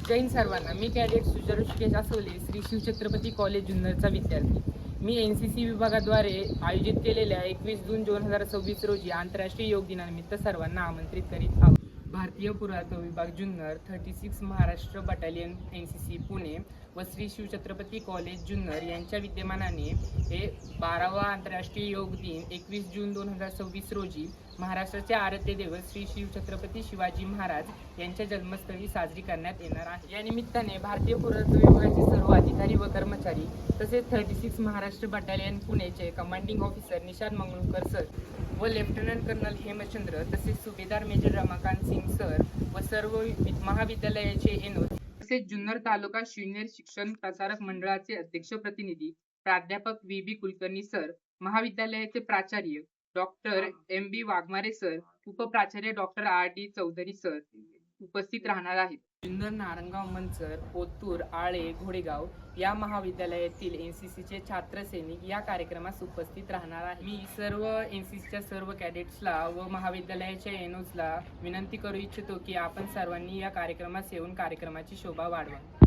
जय हिंद सर्वांना. मी cadet Sujay Rishikesh Asawale, Shri Shivchhatrapati college जुन्नरचा विद्यार्थी. मी NCC विभागाद्वारे आयोजित केलेल्या 21 जून 2026 रोजी आंतरराष्ट्रीय योग दिनानिमित्त सर्वांना आमंत्रित करीत आहोत. भारतीय पुरातत्व विभाग जुन्नर, 36 महाराष्ट्र बटालियन NCC पुणे व श्री शिवछत्रपती कॉलेज जुन्नर यांच्या विद्यमानाने हे 12वा आंतरराष्ट्रीय योग दिन 21 जून 2026 रोजी महाराष्ट्राचे आराध्य दैवत श्री शिवछत्रपती शिवाजी महाराज यांच्या जन्मस्थळी साजरी करण्यात येणार आहे. या निमित्ताने भारतीय पुरातत्व विभागाचे सर्व अधिकारी व कर्मचारी तसेच 36 महाराष्ट्र बटालियन पुणेचे commanding officer Nishant Mangalurkar sir व लेफ्टनंट कर्नल हेमचंद्र तसेच सुभेदार मेजर रमाकांत सिंग सर व सर्व महाविद्यालयाचे एनओ तसेच जुन्नर तालुका ज्युनियर शिक्षण प्रसारक मंडळाचे अध्यक्ष प्रतिनिधी प्राध्यापक VB कुलकर्णी सर, महाविद्यालयाचे प्राचार्य डॉक्टर MB वाघमारे सर, उपप्राचार्य डॉक्टर RD चौधरी सर उपस्थित राहणार आहेत. जुन्नर, नारंगाव, मंचर, ओतूर, आळे, घोडेगाव या महाविद्यालयातील NCCचे छात्र सैनिक या कार्यक्रमास उपस्थित राहणार आहे. मी सर्व NCCच्या सर्व कॅडेट्सला व महाविद्यालयाच्या एनओजला विनंती करू इच्छितो की आपण सर्वांनी या कार्यक्रमास येऊन कार्यक्रमाची शोभा वाढवा.